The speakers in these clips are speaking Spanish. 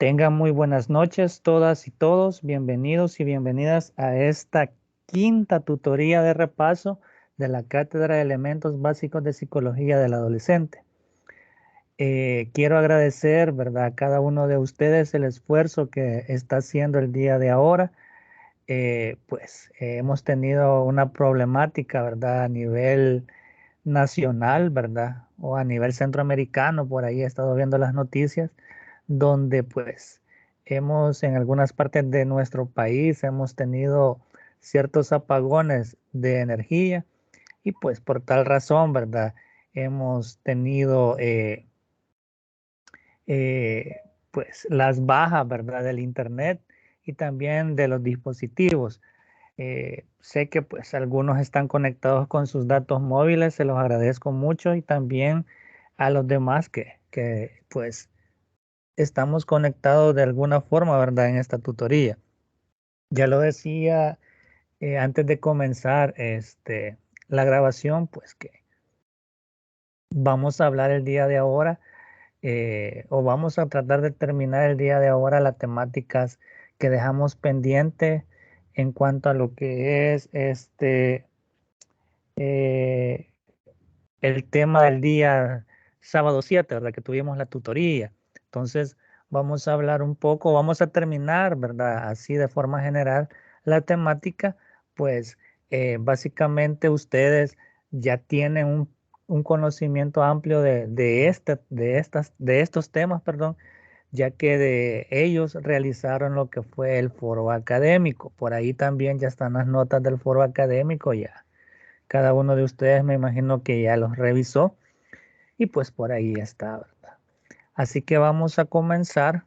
Tengan muy buenas noches todas y todos. Bienvenidos y bienvenidas a esta quinta tutoría de repaso de la Cátedra de Elementos Básicos de Psicología del Adolescente. Quiero agradecer, ¿verdad?, a cada uno de ustedes el esfuerzo que está haciendo el día de ahora. Hemos tenido una problemática, ¿verdad?, a nivel nacional, ¿verdad?, o a nivel centroamericano. Por ahí he estado viendo las noticias donde pues hemos en algunas partes de nuestro país hemos tenido ciertos apagones de energía y pues por tal razón, ¿verdad? Hemos tenido pues las bajas, ¿verdad? Del internet y también de los dispositivos. Sé que pues algunos están conectados con sus datos móviles, se los agradezco mucho y también a los demás que pues estamos conectados de alguna forma, ¿verdad? En esta tutoría. Ya lo decía antes de comenzar la grabación, pues que vamos a hablar el día de ahora o vamos a tratar de terminar el día de ahora las temáticas que dejamos pendiente en cuanto a lo que es eh, el tema del día sábado 7, ¿verdad? Que tuvimos la tutoría. Entonces, vamos a hablar un poco, vamos a terminar, ¿verdad? Así de forma general la temática, pues básicamente ustedes ya tienen un conocimiento amplio de estos temas, perdón, ya que de ellos realizaron lo que fue el foro académico. Por ahí también ya están las notas del foro académico ya. Cada uno de ustedes me imagino que ya los revisó y pues por ahí está, ¿verdad? Así que vamos a comenzar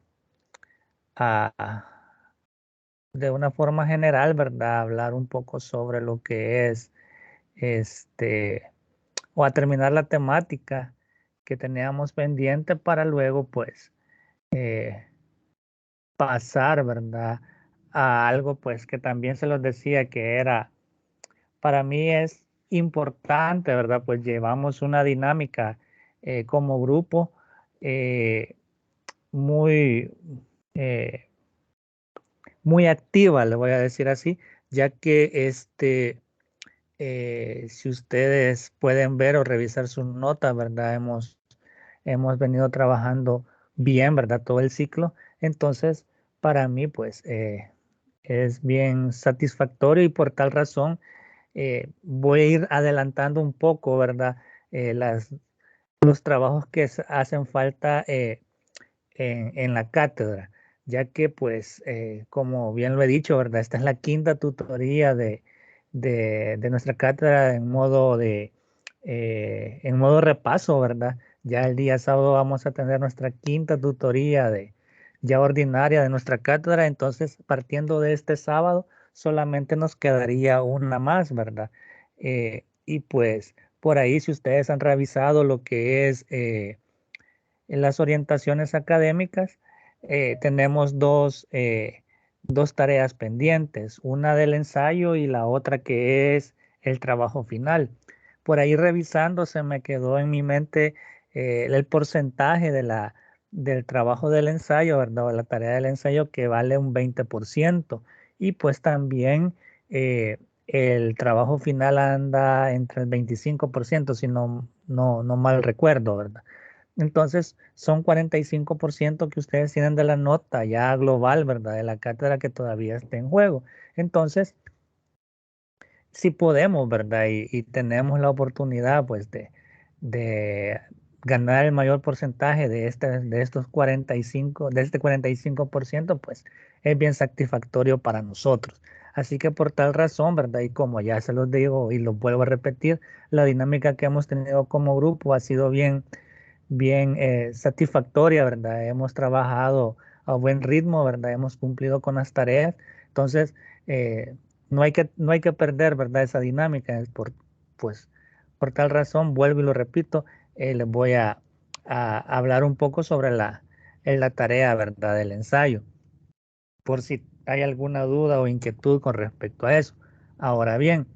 de una forma general, ¿verdad? A hablar un poco sobre lo que es este, o a terminar la temática que teníamos pendiente para luego pues eh, pasar, ¿verdad? A algo pues que también se los decía que era, para mí es importante, ¿verdad? Pues llevamos una dinámica como grupo eh, muy, eh, muy activa, le voy a decir así, ya que si ustedes pueden ver o revisar sus notas, ¿verdad? Hemos venido trabajando bien, ¿verdad? Todo el ciclo. Entonces, para mí, pues, es bien satisfactorio y por tal razón voy a ir adelantando un poco, ¿verdad? Los trabajos que hacen falta en la cátedra, ya que pues, como bien lo he dicho, ¿verdad? Esta es la quinta tutoría de nuestra cátedra en modo repaso, ¿verdad? Ya el día sábado vamos a tener nuestra quinta tutoría ya ordinaria de nuestra cátedra, entonces partiendo de este sábado solamente nos quedaría una más, ¿verdad? Y pues por ahí si ustedes han revisado lo que es en las orientaciones académicas, tenemos dos tareas pendientes, una del ensayo y la otra que es el trabajo final. Por ahí revisando se me quedó en mi mente el porcentaje del trabajo del ensayo, ¿verdad? O la tarea del ensayo que vale un 20%. Y pues también el trabajo final anda entre el 25%, si no mal recuerdo, ¿verdad? Entonces, son 45% que ustedes tienen de la nota ya global, ¿verdad? De la cátedra que todavía está en juego. Entonces, si podemos, ¿verdad? Y tenemos la oportunidad, pues, de ganar el mayor porcentaje de estos 45, de este 45%, pues, es bien satisfactorio para nosotros. Así que por tal razón, ¿verdad? Y como ya se los digo y lo vuelvo a repetir, la dinámica que hemos tenido como grupo ha sido bien satisfactoria, ¿verdad? Hemos trabajado a buen ritmo, ¿verdad? Hemos cumplido con las tareas. Entonces, eh, no hay que perder, ¿verdad? Esa dinámica. Pues, por tal razón, vuelvo y lo repito, les voy a hablar un poco sobre la tarea, ¿verdad? Del ensayo, por si hay alguna duda o inquietud con respecto a eso. Ahora bien,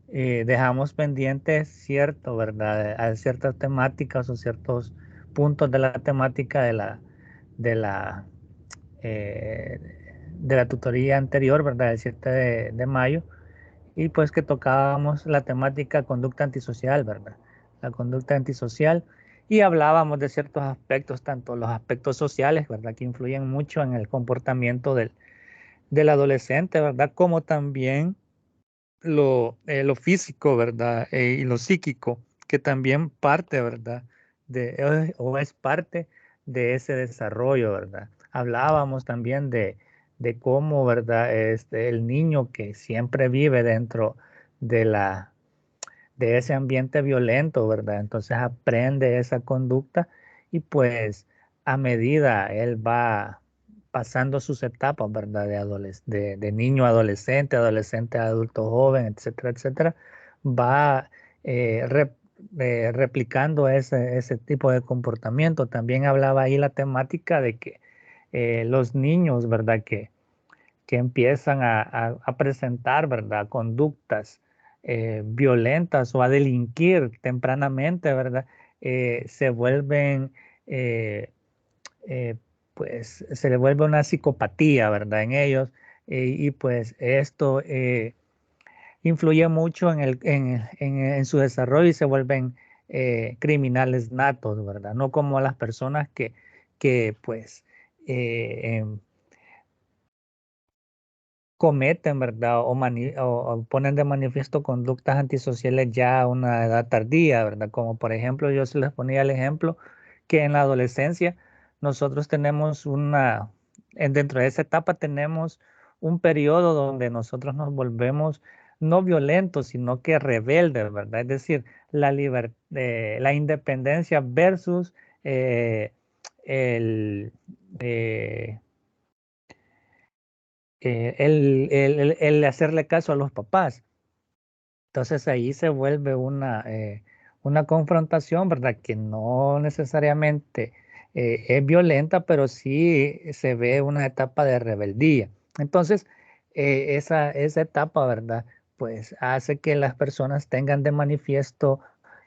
dejamos pendientes cierto, ¿verdad? A ciertas temáticas o ciertos puntos de la temática de la de la tutoría anterior, ¿verdad? El 7 de mayo, y pues que tocábamos la temática conducta antisocial, ¿verdad? La conducta antisocial, y hablábamos de ciertos aspectos, tanto los aspectos sociales, ¿verdad? Que influyen mucho en el comportamiento del adolescente, ¿verdad? Como también lo físico, ¿verdad? Y lo psíquico, que también parte, ¿verdad? O es parte de ese desarrollo, ¿verdad? Hablábamos también de cómo, ¿verdad? El niño que siempre vive dentro de de ese ambiente violento, ¿verdad? Entonces aprende esa conducta y pues a medida él va pasando sus etapas, ¿verdad? De niño a adolescente, adolescente a adulto joven, etcétera, etcétera, va replicando ese tipo de comportamiento. También hablaba ahí la temática de que los niños, ¿verdad? Que empiezan a presentar, ¿verdad? Conductas violentas o a delinquir tempranamente, ¿verdad? Se vuelven, eh, eh, pues, se le vuelve una psicopatía, ¿verdad? En ellos, y pues esto influye mucho en su desarrollo y se vuelven criminales natos, ¿verdad? No como las personas que pues, em, cometen, ¿verdad? O ponen de manifiesto conductas antisociales ya a una edad tardía, ¿verdad? Como por ejemplo, yo se les ponía el ejemplo que en la adolescencia nosotros tenemos dentro de esa etapa tenemos un periodo donde nosotros nos volvemos no violentos, sino que rebeldes, ¿verdad? Es decir, la independencia versus eh, el... eh, el hacerle caso a los papás. Entonces ahí se vuelve una confrontación, ¿verdad? Que no necesariamente es violenta, pero sí se ve una etapa de rebeldía. Entonces, esa etapa, ¿verdad? Pues hace que las personas tengan de manifiesto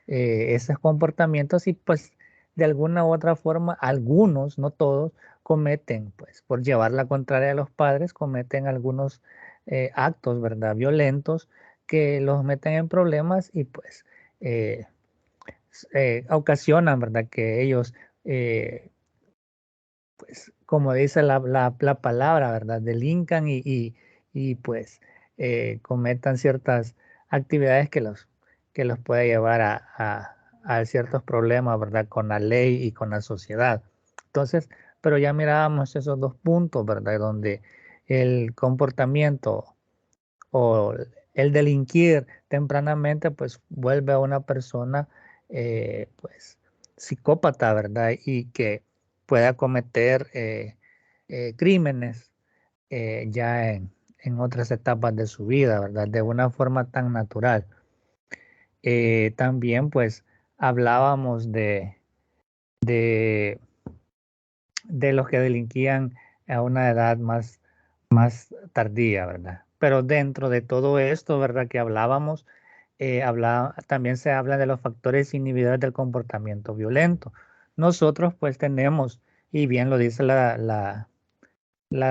esos comportamientos y pues de alguna u otra forma, algunos, no todos, cometen, pues por llevar la contraria a los padres, cometen algunos actos, ¿verdad? Violentos que los meten en problemas y pues eh, ocasionan, ¿verdad? Que ellos, pues como dice la palabra, ¿verdad? Delincan y pues cometan ciertas actividades que los puede llevar a ciertos problemas, ¿verdad? Con la ley y con la sociedad. Entonces, pero ya mirábamos esos dos puntos, ¿verdad? Donde el comportamiento o el delinquir tempranamente, pues vuelve a una persona, pues, psicópata, ¿verdad? Y que pueda cometer crímenes ya en otras etapas de su vida, ¿verdad? De una forma tan natural. También, pues, hablábamos de, de los que delinquían a una edad más tardía, ¿verdad? Pero dentro de todo esto, ¿verdad? Que hablábamos, también se habla de los factores inhibidores del comportamiento violento. Nosotros pues tenemos, y bien lo dice la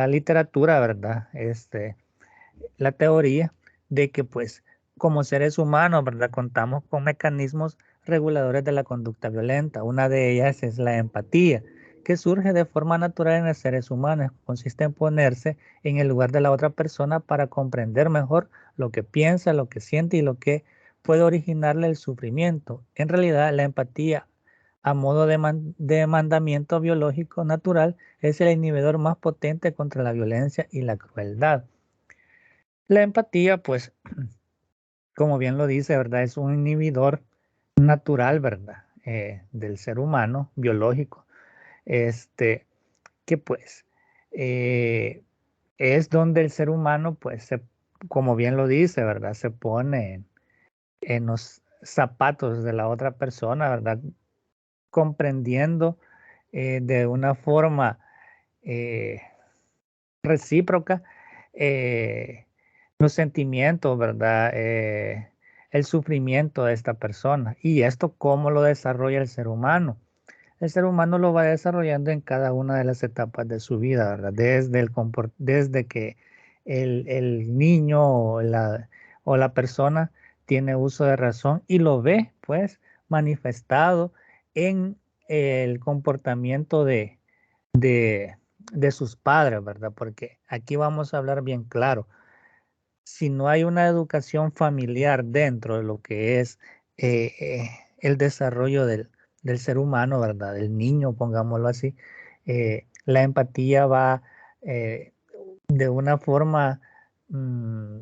literatura, ¿verdad? La teoría de que pues como seres humanos, ¿verdad? Contamos con mecanismos reguladores de la conducta violenta. Una de ellas es la empatía, que surge de forma natural en los seres humanos. Consiste en ponerse en el lugar de la otra persona para comprender mejor lo que piensa, lo que siente y lo que puede originarle el sufrimiento. En realidad, la empatía a modo de mandamiento biológico natural es el inhibidor más potente contra la violencia y la crueldad. La empatía, pues, como bien lo dice, ¿verdad? Es un inhibidor natural, ¿verdad? Del ser humano, biológico, este, que pues eh, es donde el ser humano, pues, como bien lo dice, ¿verdad? Se pone en los zapatos de la otra persona, ¿verdad? Comprendiendo de una forma eh, recíproca eh, los sentimientos, ¿verdad? El sufrimiento de esta persona. Y esto cómo lo desarrolla el ser humano. el ser humano lo va desarrollando en cada una de las etapas de su vida, ¿verdad? Desde que el niño o la persona tiene uso de razón y lo ve, pues, manifestado en el comportamiento de, de sus padres, ¿verdad? Porque aquí vamos a hablar bien claro. Si no hay una educación familiar dentro de lo que es el desarrollo del ser humano, ¿verdad? Del niño, pongámoslo así, la empatía va eh, de una forma mm,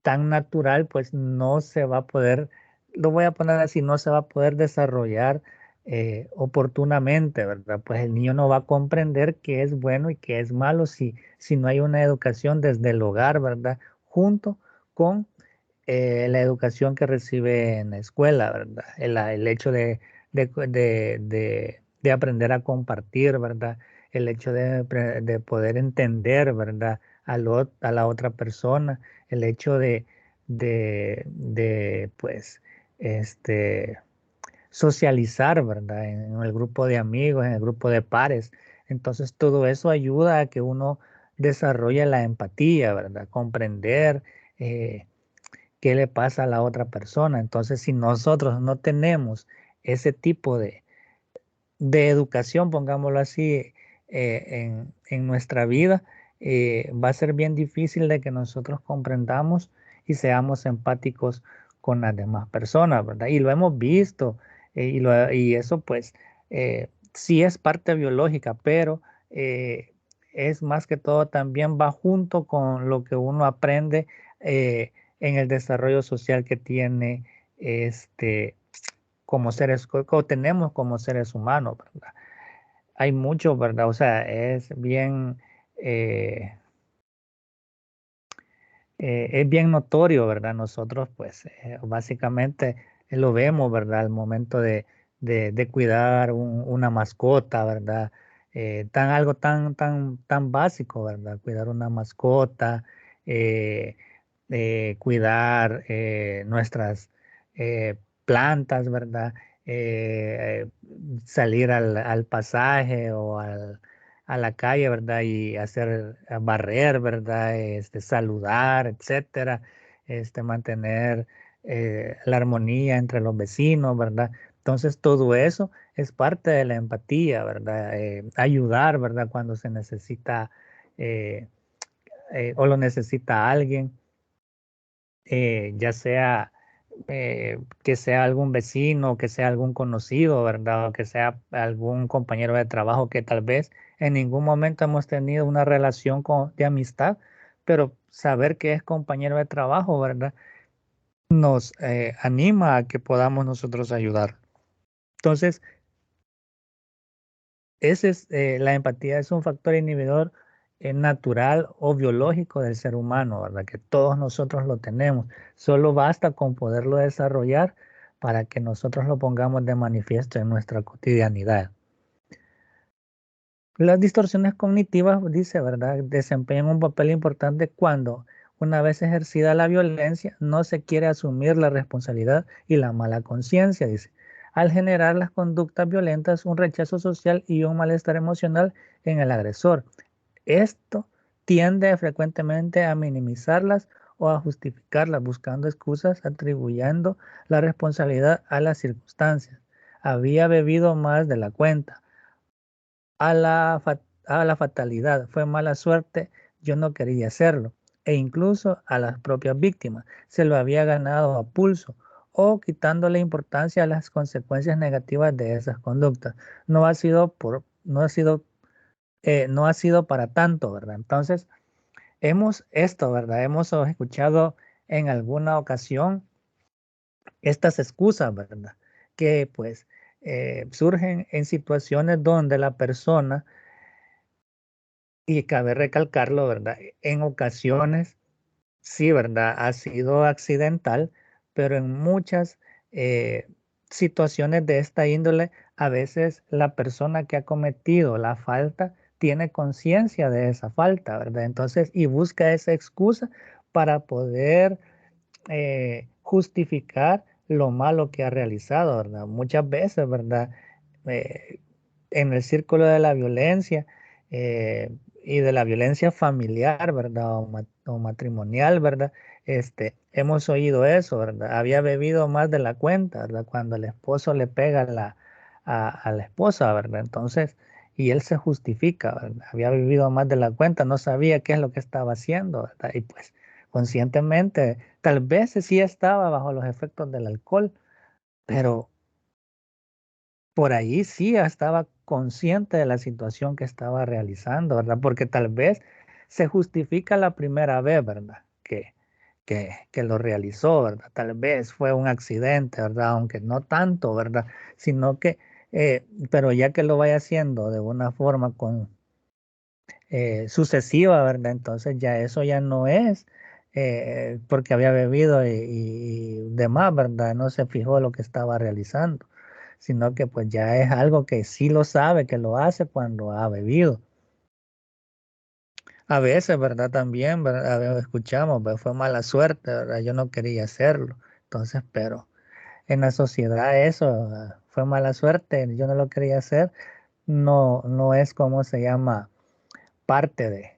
tan natural, pues no se va a poder, lo voy a poner así, no se va a poder desarrollar oportunamente, ¿verdad? Pues el niño no va a comprender qué es bueno y qué es malo si no hay una educación desde el hogar, ¿verdad? Junto con la educación que recibe en la escuela, ¿verdad? El hecho de aprender a compartir, ¿verdad? El hecho de poder entender, ¿verdad? A la otra persona, el hecho pues, este, socializar, ¿verdad? En el grupo de amigos, en el grupo de pares. Entonces, todo eso ayuda a que uno desarrolle la empatía, ¿verdad? Comprender qué le pasa a la otra persona. Entonces, si nosotros no tenemos ese tipo de educación, pongámoslo así, en nuestra vida, va a ser bien difícil de que nosotros comprendamos y seamos empáticos con las demás personas, ¿verdad? Y lo hemos visto, y eso pues sí es parte biológica, pero es más que todo también va junto con lo que uno aprende en el desarrollo social que tiene este como seres, o tenemos como seres humanos, ¿verdad? Hay mucho, ¿verdad? O sea, eh, es bien notorio, ¿verdad? Nosotros, pues, básicamente lo vemos, ¿verdad? Al momento de cuidar una mascota, ¿verdad? Algo tan básico, ¿verdad? Cuidar una mascota, eh, cuidar nuestras eh, plantas, ¿verdad? Eh, Salir al pasaje a la calle, ¿verdad? Y hacer barrer, ¿verdad? Saludar, etcétera. Mantener la armonía entre los vecinos, ¿verdad? Entonces todo eso es parte de la empatía, ¿verdad? Ayudar, ¿verdad? Cuando se necesita eh, o lo necesita alguien, ya sea que sea algún vecino, que sea algún conocido, ¿verdad? O que sea algún compañero de trabajo que tal vez en ningún momento hemos tenido una relación de amistad, pero saber que es compañero de trabajo, ¿verdad? Nos anima a que podamos nosotros ayudar. Entonces, la empatía es un factor inhibidor natural o biológico del ser humano, ¿verdad? Que todos nosotros lo tenemos. Solo basta con poderlo desarrollar para que nosotros lo pongamos de manifiesto en nuestra cotidianidad. Las distorsiones cognitivas, dice, ¿verdad? Desempeñan un papel importante cuando, una vez ejercida la violencia, no se quiere asumir la responsabilidad y la mala conciencia, dice, al generar las conductas violentas, un rechazo social y un malestar emocional en el agresor. Esto tiende frecuentemente a minimizarlas o a justificarlas, buscando excusas, atribuyendo la responsabilidad a las circunstancias. Había bebido más de la cuenta a la fatalidad, fue mala suerte, yo no quería hacerlo, e incluso a las propias víctimas, se lo había ganado a pulso o quitándole importancia a las consecuencias negativas de esas conductas. No ha sido para tanto, ¿verdad? Entonces, ¿verdad? Hemos escuchado en alguna ocasión estas excusas, ¿verdad? Que pues surgen en situaciones donde la persona, y cabe recalcarlo, ¿verdad? En ocasiones, sí, ¿verdad? Ha sido accidental, pero en muchas eh, situaciones de esta índole, a veces la persona que ha cometido la falta tiene conciencia de esa falta, ¿verdad? Entonces, y busca esa excusa para poder justificar lo malo que ha realizado, ¿verdad? Muchas veces, ¿verdad? en el círculo de la violencia y de la violencia familiar, ¿verdad? O matrimonial, ¿verdad? Hemos oído eso, ¿verdad? Había bebido más de la cuenta, ¿verdad? Cuando el esposo le pega a la esposa, ¿verdad? Entonces, y él se justifica, ¿verdad? Había bebido más de la cuenta, no sabía qué es lo que estaba haciendo, ¿verdad? Y pues conscientemente, tal vez sí estaba bajo los efectos del alcohol, pero por ahí sí estaba consciente de la situación que estaba realizando, ¿verdad? Porque tal vez se justifica la primera vez, ¿verdad? Que lo realizó, ¿verdad? Tal vez fue un accidente, ¿verdad? Aunque no tanto, ¿verdad? Sino que, pero ya que lo vaya haciendo de una forma sucesiva, ¿verdad? Entonces ya eso ya no es porque había bebido y demás, ¿verdad? No se fijó lo que estaba realizando, sino que pues ya es algo que sí lo sabe, que lo hace cuando ha bebido. A veces, ¿verdad? También, ¿verdad? A veces escuchamos, pues fue mala suerte, ¿verdad? Yo no quería hacerlo. Entonces, pero en la sociedad eso fue mala suerte, yo no lo quería hacer, no, no es como se llama parte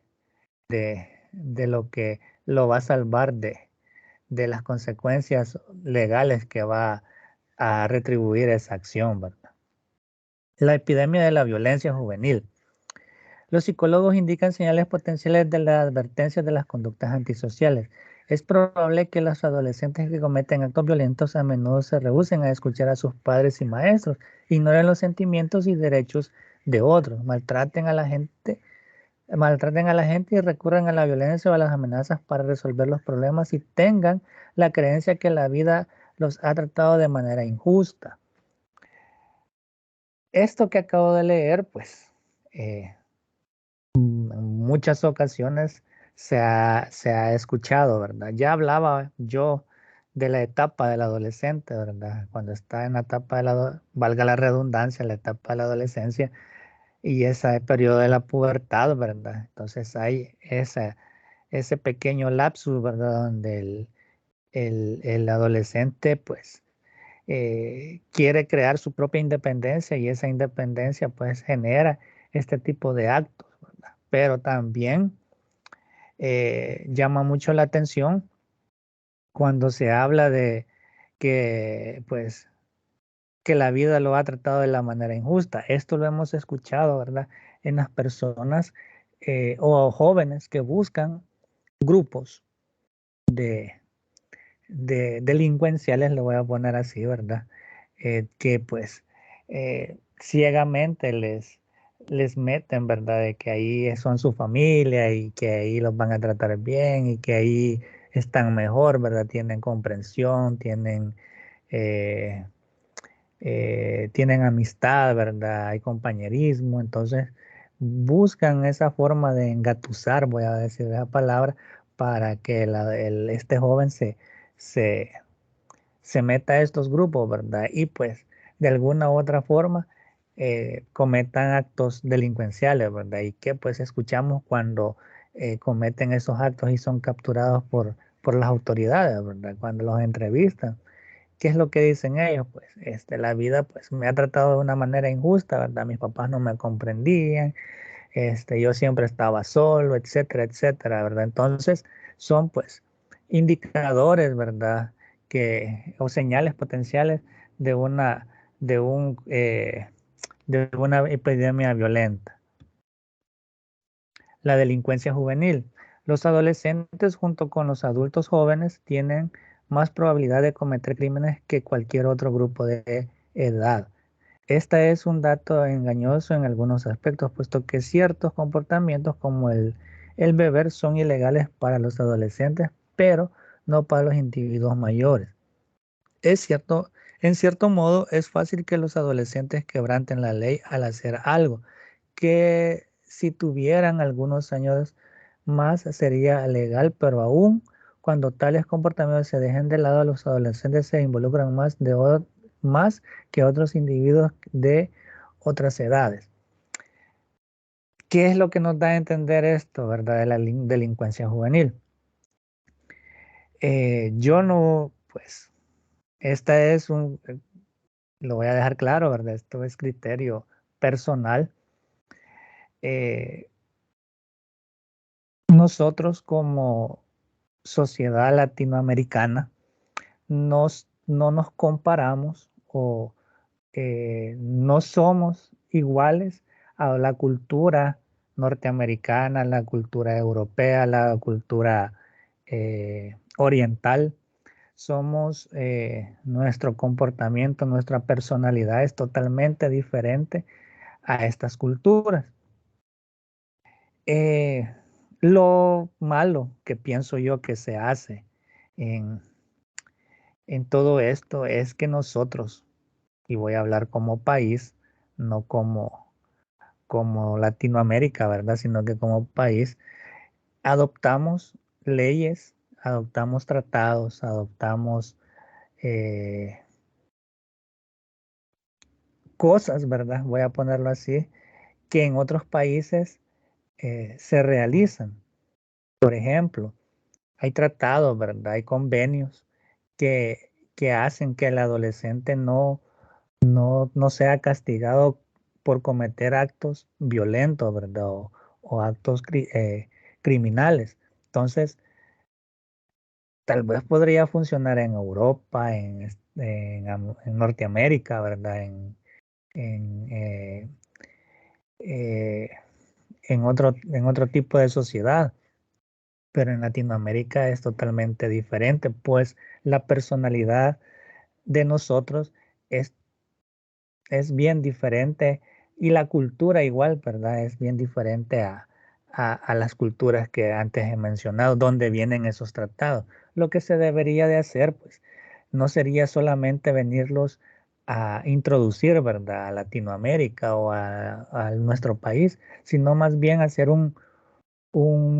de lo que lo va a salvar de las consecuencias legales que va a retribuir esa acción, ¿verdad? La epidemia de la violencia juvenil. Los psicólogos indican señales potenciales de las advertencias de las conductas antisociales. Es probable que los adolescentes que cometen actos violentos a menudo se rehúsen a escuchar a sus padres y maestros, ignoren los sentimientos y derechos de otros, maltraten a la gente y recurran a la violencia o a las amenazas para resolver los problemas y tengan la creencia que la vida los ha tratado de manera injusta. Esto que acabo de leer, pues, en muchas ocasiones se ha escuchado, ¿verdad? Ya hablaba yo de la etapa del adolescente, ¿verdad? Cuando está en la etapa valga la redundancia, la etapa de la adolescencia y ese periodo de la pubertad, ¿verdad? Entonces hay ese pequeño lapsus, ¿verdad? Donde el adolescente, pues, quiere crear su propia independencia y esa independencia, pues, genera este tipo de actos, ¿verdad? Pero también llama mucho la atención cuando se habla de que, pues, que la vida lo ha tratado de la manera injusta. Esto lo hemos escuchado, ¿verdad? En las personas o jóvenes que buscan grupos de delincuenciales, le voy a poner así, ¿verdad? Que pues ciegamente les meten, ¿verdad? De que ahí son su familia y que ahí los van a tratar bien y que ahí están mejor, ¿verdad? Tienen comprensión, eh, tienen amistad, ¿verdad? Hay compañerismo, entonces buscan esa forma de engatusar, voy a decir esa palabra, para que este joven se, se meta a estos grupos, ¿verdad? Y pues de alguna u otra forma cometan actos delincuenciales, ¿verdad? Y que pues escuchamos cuando cometen esos actos y son capturados por las autoridades, ¿verdad? Cuando los entrevistan. ¿Qué es lo que dicen ellos? Pues la vida pues me ha tratado de una manera injusta, ¿verdad? Mis papás no me comprendían, yo siempre estaba solo, etcétera, etcétera, ¿verdad? Entonces son pues indicadores, ¿verdad? O señales potenciales de una, de un, de una epidemia violenta. La delincuencia juvenil. Los adolescentes junto con los adultos jóvenes tienen más probabilidad de cometer crímenes que cualquier otro grupo de edad. Esta es un dato engañoso en algunos aspectos, puesto que ciertos comportamientos como el beber son ilegales para los adolescentes, pero no para los individuos mayores. Es cierto, en cierto modo es fácil que los adolescentes quebranten la ley al hacer algo, que si tuvieran algunos años más sería legal, pero aún cuando tales comportamientos se dejen de lado, los adolescentes se involucran más que otros individuos de otras edades. ¿Qué es lo que nos da a entender esto, verdad, de la delincuencia juvenil? Yo no, pues, esta es lo voy a dejar claro, ¿verdad? Esto es criterio personal, nosotros como sociedad latinoamericana no nos comparamos o no somos iguales a la cultura norteamericana, la cultura europea, la cultura oriental. Somos, nuestro comportamiento, nuestra personalidad es totalmente diferente a estas culturas. Eh, lo malo que pienso yo que se hace en, en todo esto es que nosotros, y voy a hablar como país, no como Latinoamérica, ¿verdad? Sino que como país adoptamos leyes, adoptamos tratados, adoptamos eh, cosas, ¿verdad? Voy a ponerlo así, que en otros países se realizan. Por ejemplo, hay tratados, ¿verdad? Hay convenios que hacen que el adolescente no sea castigado por cometer actos violentos, ¿verdad? O actos criminales. Entonces, tal vez podría funcionar en Europa, en Norteamérica, ¿verdad? En, eh, eh, en otro tipo de sociedad, pero en Latinoamérica es totalmente diferente, pues la personalidad de nosotros es es bien diferente y la cultura igual, ¿verdad? Es bien diferente a las culturas que antes he mencionado, donde vienen esos tratados. Lo que se debería de hacer, pues, no sería solamente venirlos a introducir, ¿verdad? A Latinoamérica o a nuestro país, sino más bien hacer un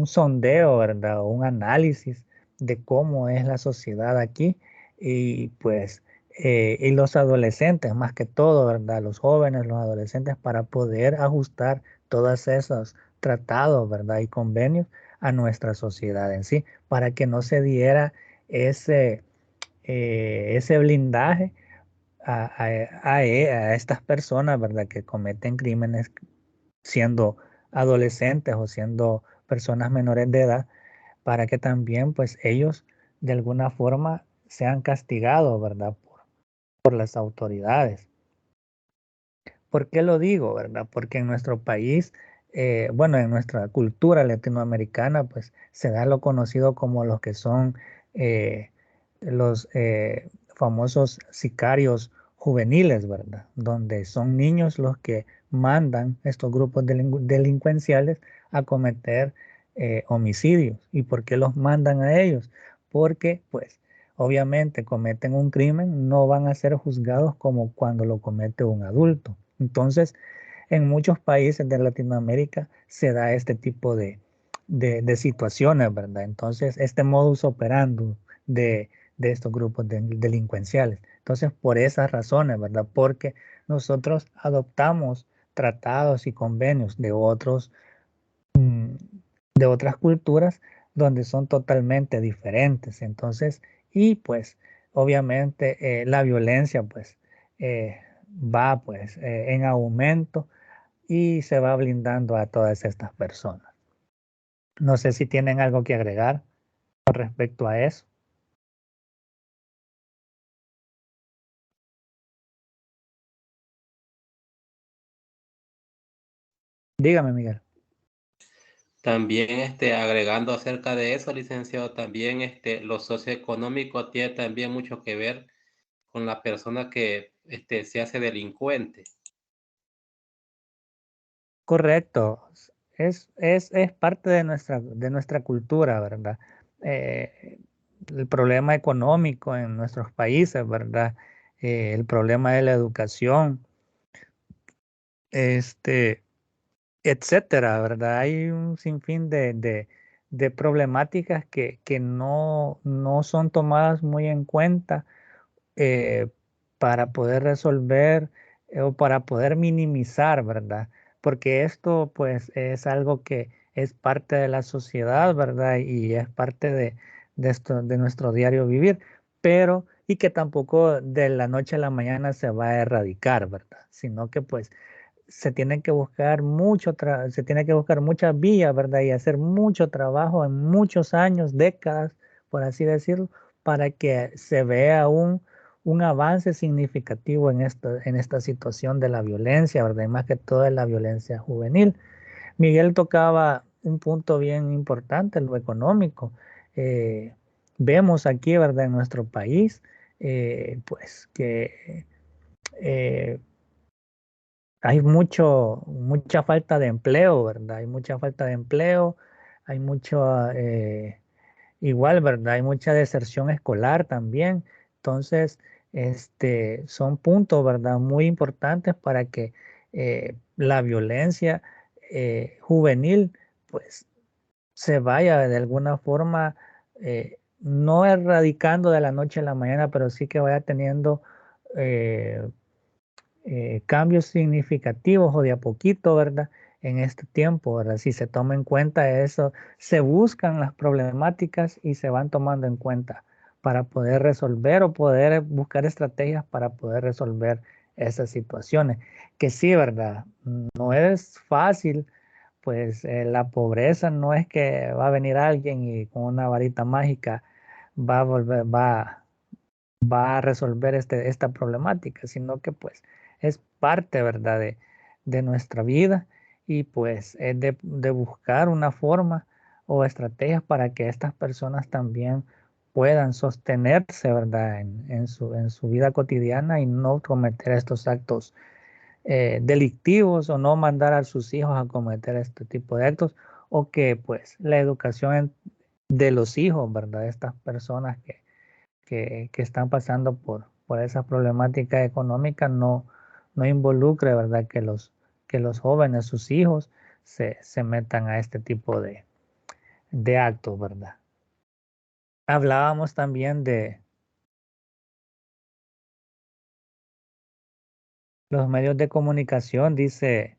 sondeo, ¿verdad? O un análisis de cómo es la sociedad aquí y pues y los adolescentes más que todo, ¿verdad? Los jóvenes, los adolescentes para poder ajustar todos esos tratados, ¿verdad? Y convenios a nuestra sociedad en sí, para que no se diera ese blindaje a estas personas, ¿verdad? Que cometen crímenes siendo adolescentes o siendo personas menores de edad, para que también pues ellos de alguna forma sean castigados, ¿verdad? Por las autoridades. ¿Por qué lo digo, verdad? Porque en nuestro país, bueno, en nuestra cultura latinoamericana, pues se da lo conocido como los que son eh, los famosos sicarios juveniles, ¿verdad? Donde son niños los que mandan estos grupos delincuenciales a cometer homicidios. ¿Y por qué los mandan a ellos? Porque, pues, obviamente cometen un crimen, no van a ser juzgados como cuando lo comete un adulto. Entonces, en muchos países de Latinoamérica se da este tipo de situaciones, ¿verdad? Entonces, este modus operandi de estos grupos delincuenciales. Entonces, por esas razones, ¿verdad? Porque nosotros adoptamos tratados y convenios de otras culturas donde son totalmente diferentes. Entonces, y pues, obviamente, la violencia, pues, va pues en aumento y se va blindando a todas estas personas. No sé si tienen algo que agregar con respecto a eso. Dígame, Miguel. También agregando acerca de eso, licenciado, también lo socioeconómico tiene también mucho que ver con la persona que se hace delincuente. Correcto. Es parte de nuestra cultura, ¿verdad? Eh, el problema económico en nuestros países, ¿verdad? El problema de la educación, este, etcétera, ¿verdad? Hay un sinfín de problemáticas que no son tomadas muy en cuenta eh, para poder resolver o para poder minimizar, ¿verdad? Porque esto pues es algo que es parte de la sociedad, ¿verdad? Y es parte de esto, de nuestro diario vivir, pero y que tampoco de la noche a la mañana se va a erradicar, ¿verdad? Sino que pues se tiene que buscar se tiene que buscar muchas vías, ¿verdad? Y hacer mucho trabajo en muchos años, décadas, por así decirlo, para que se vea un avance significativo en esta situación de la violencia, ¿verdad? Y más que todo en la violencia juvenil. Miguel tocaba un punto bien importante, lo económico. Eh, Vemos aquí, ¿verdad? En nuestro país, pues que eh, hay mucha falta de empleo, ¿verdad? Hay mucha falta de empleo, hay mucho, igual, ¿verdad? Hay mucha deserción escolar también. Entonces, son puntos, ¿verdad? Muy importantes para que la violencia juvenil, pues, se vaya de alguna forma, no erradicando de la noche a la mañana, pero sí que vaya teniendo eh, cambios significativos o de a poquito, ¿verdad? En este tiempo, ¿verdad? Si se toma en cuenta eso, se buscan las problemáticas y se van tomando en cuenta para poder resolver o poder buscar estrategias para poder resolver esas situaciones. Que sí, ¿verdad? No es fácil, pues la pobreza no es que va a venir alguien y con una varita mágica va a resolver esta problemática, sino que pues es parte, ¿verdad? De nuestra vida y pues es de buscar una forma o estrategias para que estas personas también puedan sostenerse, ¿verdad? En su vida cotidiana y no cometer estos actos delictivos o no mandar a sus hijos a cometer este tipo de actos o que pues la educación de los hijos, ¿verdad? De estas personas que están pasando por esa problemática económica no involucre, ¿verdad? Que los jóvenes, sus hijos, se metan a este tipo de actos, ¿verdad? Hablábamos también de los medios de comunicación, dice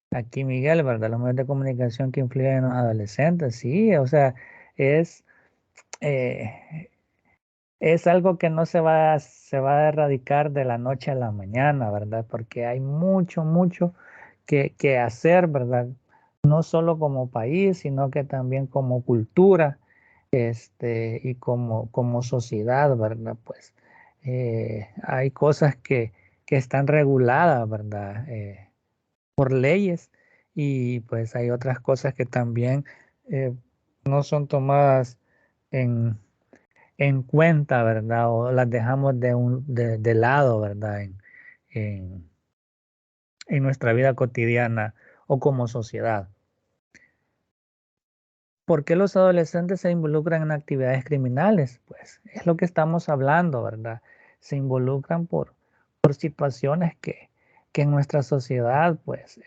aquí Miguel, ¿verdad? Los medios de comunicación que influyen en los adolescentes, sí, o sea, es, eh, es algo que no se va a erradicar de la noche a la mañana, ¿verdad? Porque hay mucho que hacer, ¿verdad? No solo como país, sino que también como cultura, y como sociedad, ¿verdad? Pues hay cosas que están reguladas, ¿verdad? Por leyes y pues hay otras cosas que también no son tomadas en en cuenta, ¿verdad? O las dejamos de lado, ¿verdad? En, en nuestra vida cotidiana o como sociedad. ¿Por qué los adolescentes se involucran en actividades criminales? Pues es lo que estamos hablando, ¿verdad? Se involucran por situaciones que en nuestra sociedad, pues,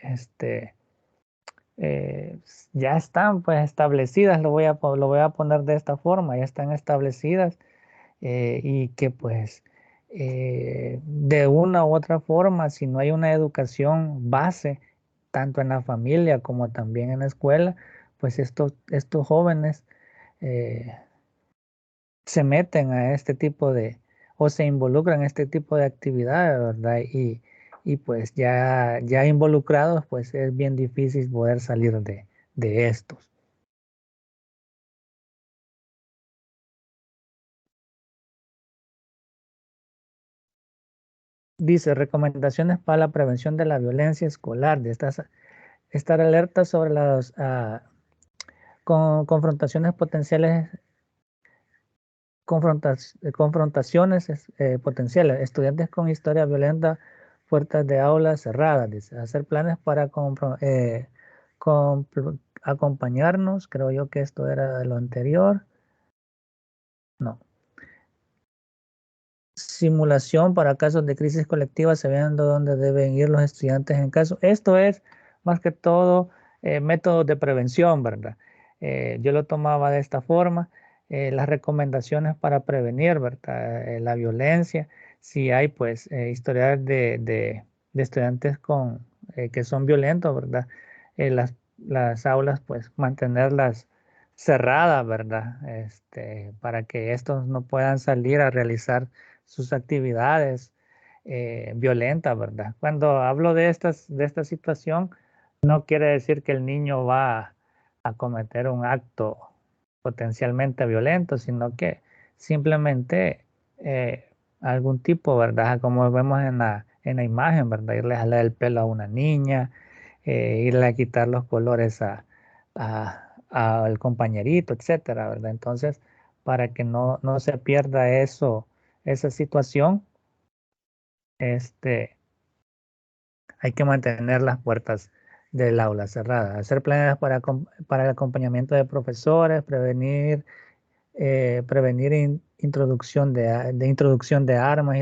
eh, ya están pues establecidas, lo voy a poner de esta forma, ya están establecidas y que pues de una u otra forma, si no hay una educación base, tanto en la familia como también en la escuela, pues estos jóvenes eh, se meten a este tipo o se involucran en este tipo de actividades, ¿verdad? Y pues ya involucrados, pues es bien difícil poder salir de estos. Dice, recomendaciones para la prevención de la violencia escolar, estar alerta sobre las confrontaciones potenciales, confrontaciones potenciales, estudiantes con historia violenta, puertas de aulas cerradas, dice, hacer planes para acompañarnos, creo yo que esto era de lo anterior, no, simulación para casos de crisis colectiva, sabiendo dónde deben ir los estudiantes en caso. Esto es más que todo métodos de prevención, ¿verdad? Yo lo tomaba de esta forma. Las recomendaciones para prevenir, ¿verdad? La violencia. Si hay, pues, historias de estudiantes que son violentos, ¿verdad? Las aulas, pues, mantenerlas cerradas, ¿verdad? Para que estos no puedan salir a realizar sus actividades violenta, ¿verdad? Cuando hablo de esta situación, no quiere decir que el niño va a cometer un acto potencialmente violento, sino que simplemente algún tipo, ¿verdad? Como vemos en la imagen, ¿verdad? Irle a jalar el pelo a una niña, irle a quitar los colores al compañerito, etcétera, ¿verdad? Entonces, para que no se pierda esa situación, este, hay que mantener las puertas del aula cerradas, hacer planes para el acompañamiento de profesores, prevenir introducción de armas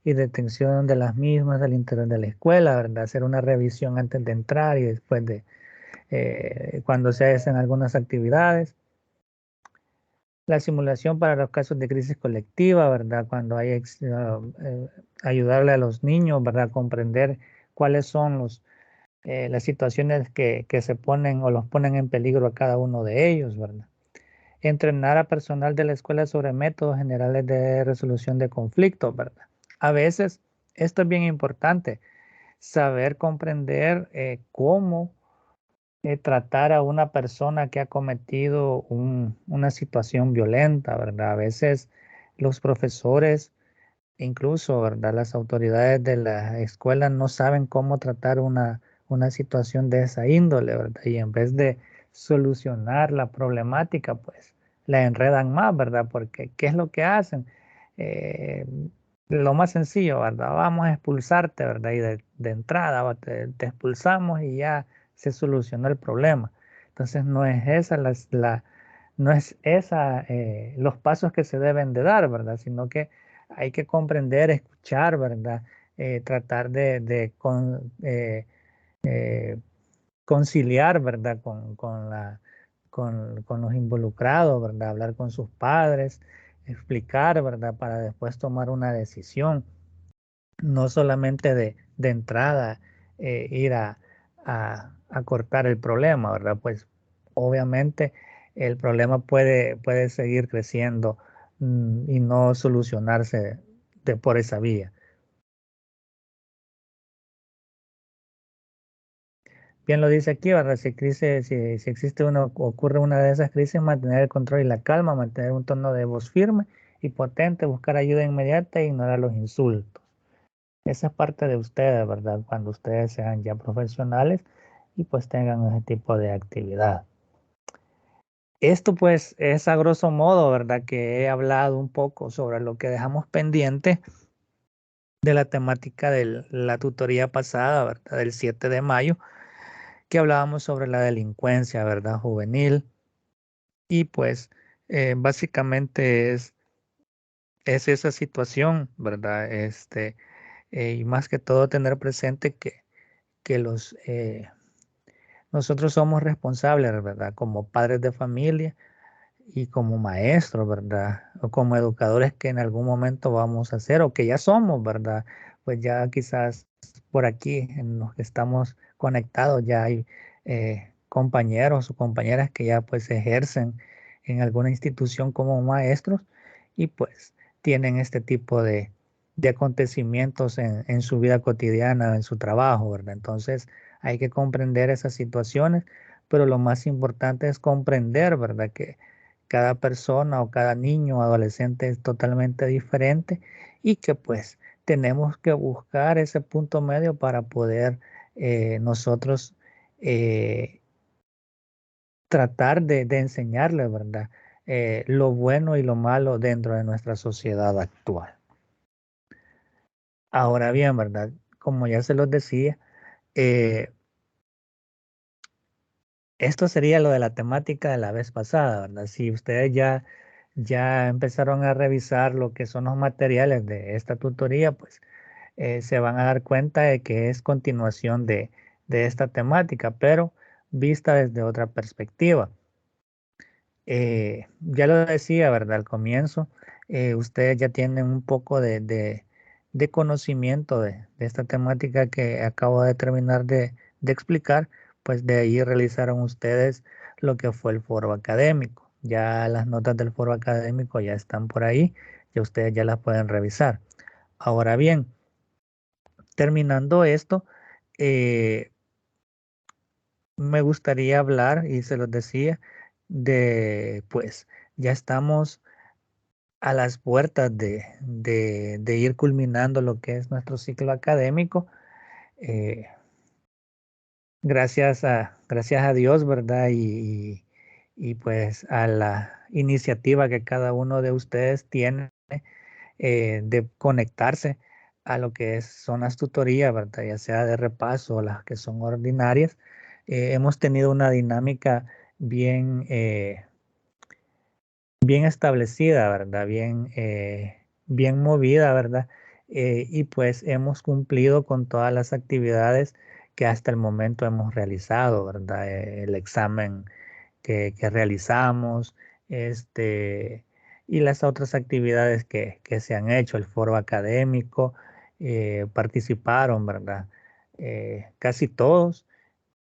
y detención de las mismas al interior de la escuela, ¿verdad? Hacer una revisión antes de entrar y después de cuando se hacen algunas actividades. La simulación para los casos de crisis colectiva, ¿verdad? Cuando hay ayudarle a los niños, ¿verdad? A comprender cuáles son las situaciones que se ponen o los ponen en peligro a cada uno de ellos, ¿verdad? Entrenar a personal de la escuela sobre métodos generales de resolución de conflictos, ¿verdad? A veces, esto es bien importante, saber comprender cómo tratar a una persona que ha cometido una situación violenta, ¿verdad? A veces los profesores, incluso, ¿verdad? Las autoridades de la escuela no saben cómo tratar una situación de esa índole, ¿verdad? Y en vez de solucionar la problemática, pues la enredan más, ¿verdad? Porque ¿qué es lo que hacen? Eh, lo más sencillo, ¿verdad? Vamos a expulsarte, ¿verdad? Y de entrada te expulsamos y ya se solucionó el problema. Entonces no es esa no es esa los pasos que se deben de dar, ¿verdad? Sino que hay que comprender, escuchar, ¿verdad? Tratar eh, conciliar, ¿verdad? Con los involucrados, ¿verdad? Hablar con sus padres, explicar, ¿verdad? Para después tomar una decisión, no solamente de entrada ir a cortar el problema, ¿verdad? Pues obviamente el problema puede seguir creciendo y no solucionarse por esa vía. Bien lo dice aquí, ¿verdad? Si existe ocurre una de esas crisis, mantener el control y la calma, mantener un tono de voz firme y potente, buscar ayuda inmediata e ignorar los insultos. Esa es parte de ustedes, ¿verdad? Cuando ustedes sean ya profesionales y pues tengan ese tipo de actividad. Esto pues es a grosso modo, ¿verdad? Que he hablado un poco sobre lo que dejamos pendiente de la temática de la tutoría pasada, ¿verdad? Del 7 de mayo, que hablábamos sobre la delincuencia, ¿verdad? Juvenil. Y pues básicamente es esa situación, ¿verdad? Y más que todo tener presente que nosotros somos responsables, ¿verdad? Como padres de familia y como maestros, ¿verdad? O como educadores que en algún momento vamos a ser o que ya somos, ¿verdad? Pues ya quizás por aquí en los que estamos conectados ya hay compañeros o compañeras que ya pues ejercen en alguna institución como maestros y pues tienen este tipo de acontecimientos en su vida cotidiana, en su trabajo, ¿verdad? Entonces hay que comprender esas situaciones, pero lo más importante es comprender, ¿verdad? Que cada persona o cada niño o adolescente es totalmente diferente y que pues tenemos que buscar ese punto medio para poder nosotros eh, tratar de enseñarle, ¿verdad? Lo bueno y lo malo dentro de nuestra sociedad actual. Ahora bien, ¿verdad? Como ya se los decía, eh, esto sería lo de la temática de la vez pasada, ¿verdad? Si ustedes ya empezaron a revisar lo que son los materiales de esta tutoría, pues se van a dar cuenta de que es continuación de esta temática, pero vista desde otra perspectiva. Ya lo decía, ¿verdad? Al comienzo, ustedes ya tienen un poco de conocimiento de esta temática que acabo de terminar de explicar, pues de ahí realizaron ustedes lo que fue el foro académico. Ya las notas del foro académico ya están por ahí, y ustedes ya las pueden revisar. Ahora bien, terminando esto, me gustaría hablar, y se los decía, de pues ya estamos a las puertas de ir culminando lo que es nuestro ciclo académico. eh, gracias a Dios, ¿verdad? Y pues a la iniciativa que cada uno de ustedes tiene de conectarse a lo que son las tutorías, ¿verdad? Ya sea de repaso o las que son ordinarias. Hemos tenido una dinámica bien, bien establecida, ¿verdad? Bien movida, ¿verdad? Y pues hemos cumplido con todas las actividades que hasta el momento hemos realizado, ¿verdad? El examen que realizamos, y las otras actividades que se han hecho, el foro académico, participaron, ¿verdad? Casi todos.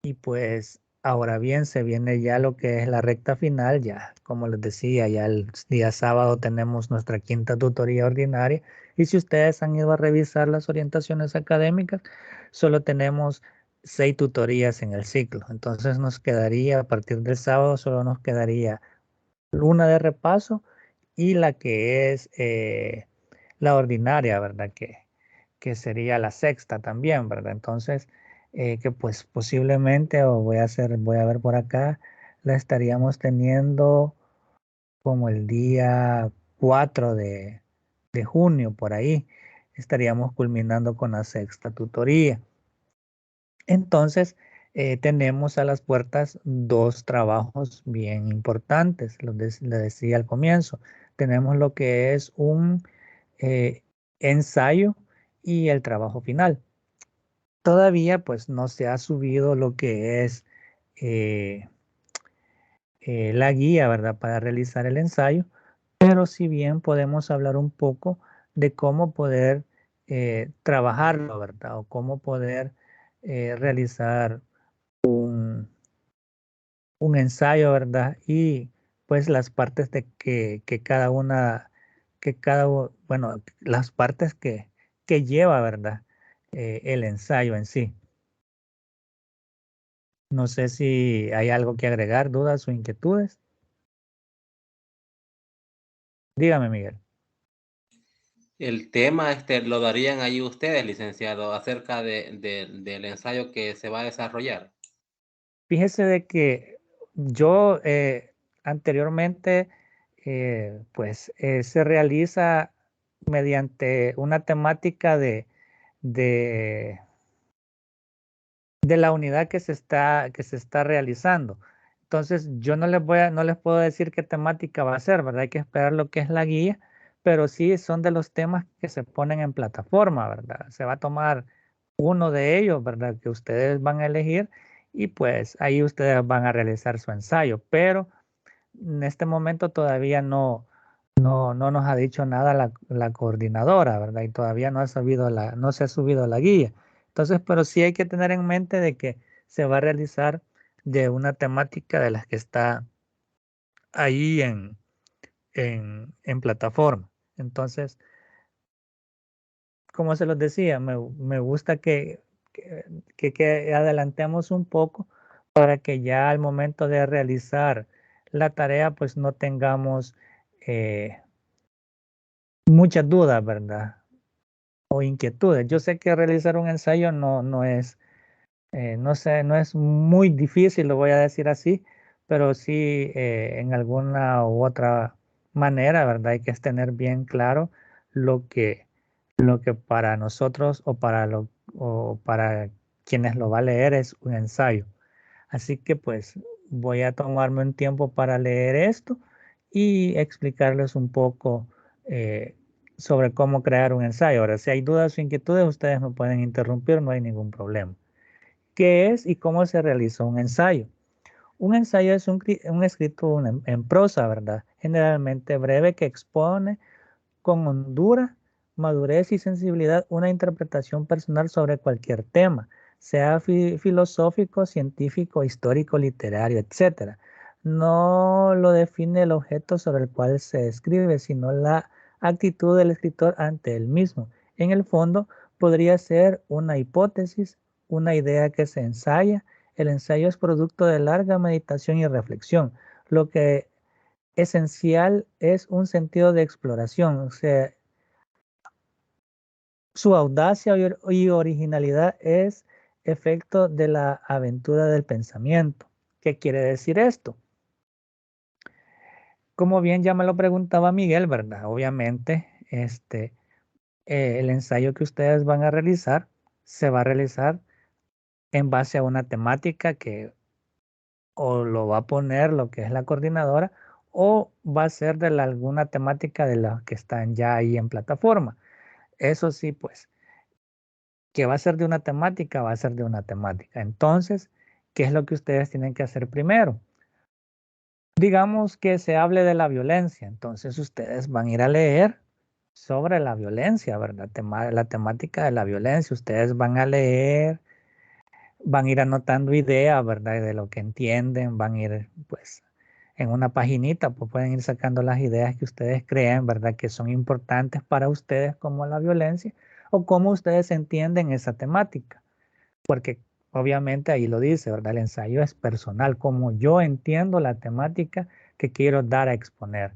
Y pues ahora bien, se viene ya lo que es la recta final, ya como les decía, ya el día sábado tenemos nuestra quinta tutoría ordinaria. Y si ustedes han ido a revisar las orientaciones académicas, solo tenemos 6 tutorías en el ciclo. Entonces nos quedaría, a partir del sábado, solo nos quedaría una de repaso y la que es la ordinaria, ¿verdad? Que sería la sexta también, ¿verdad? Entonces, que pues posiblemente, o voy a ver por acá, la estaríamos teniendo como el día 4 de junio, por ahí. Estaríamos culminando con la sexta tutoría. Entonces, tenemos a las puertas 2 trabajos bien importantes, le decía al comienzo. Tenemos lo que es un eh, ensayo y el trabajo final. Todavía pues no se ha subido lo que es eh, la guía, ¿verdad? Para realizar el ensayo, pero si bien podemos hablar un poco de cómo poder trabajarlo, ¿verdad? O cómo poder realizar un ensayo, ¿verdad? Y pues las partes que cada una, bueno, las partes que lleva, ¿verdad? El ensayo en sí. No sé si hay algo que agregar, dudas o inquietudes. Dígame, Miguel. El tema lo darían ahí ustedes, licenciado, acerca del ensayo que se va a desarrollar. Fíjese de que yo anteriormente, pues se realiza mediante una temática de de la unidad que se está realizando. Entonces, yo no les puedo decir qué temática va a ser, ¿verdad? Hay que esperar lo que es la guía, pero sí son de los temas que se ponen en plataforma, ¿verdad? Se va a tomar uno de ellos, ¿verdad? Que ustedes van a elegir y pues ahí ustedes van a realizar su ensayo, pero en este momento todavía no nos ha dicho nada la coordinadora, ¿verdad? Y todavía no se ha subido la guía. Entonces, pero sí hay que tener en mente de que se va a realizar de una temática de las que está ahí en plataforma. Entonces, como se los decía, me gusta que, que adelantemos un poco para que ya al momento de realizar la tarea, pues no tengamos eh, muchas dudas, ¿verdad? O inquietudes. Yo sé que realizar un ensayo no es, no sé, no es muy difícil, lo voy a decir así, pero sí en alguna u otra manera, ¿verdad? Hay que tener bien claro lo que, lo que para nosotros o para quienes lo va a leer es un ensayo. Así que pues voy a tomarme un tiempo para leer esto y explicarles un poco sobre cómo crear un ensayo. Ahora, si hay dudas o inquietudes, ustedes me pueden interrumpir, no hay ningún problema. ¿Qué es y cómo se realiza un ensayo? Un ensayo es un escrito en prosa, ¿verdad? Generalmente breve que expone con hondura, madurez y sensibilidad una interpretación personal sobre cualquier tema, sea filosófico, científico, histórico, literario, etc. No lo define el objeto sobre el cual se escribe, sino la actitud del escritor ante él mismo. En el fondo, podría ser una hipótesis, una idea que se ensaya. El ensayo es producto de larga meditación y reflexión. Lo que esencial es un sentido de exploración, o sea, su audacia y originalidad es efecto de la aventura del pensamiento. ¿Qué quiere decir esto? Como bien ya me lo preguntaba Miguel, ¿verdad? Obviamente, el ensayo que ustedes van a realizar se va a realizar en base a una temática que o lo va a poner lo que es la coordinadora o va a ser de alguna temática de las que están ya ahí en plataforma. Eso sí, pues, que va a ser de una temática, va a ser de una temática. Entonces, ¿qué es lo que ustedes tienen que hacer primero? Digamos que se hable de la violencia, entonces ustedes van a ir a leer sobre la violencia, ¿verdad? La temática de la violencia, ustedes van a leer, van a ir anotando ideas, ¿verdad? De lo que entienden, van a ir, pues, en una paginita, pues pueden ir sacando las ideas que ustedes creen, ¿verdad? Que son importantes para ustedes como la violencia o cómo ustedes entienden esa temática. Porque obviamente ahí lo dice, ¿verdad? El ensayo es personal, como yo entiendo la temática que quiero dar a exponer.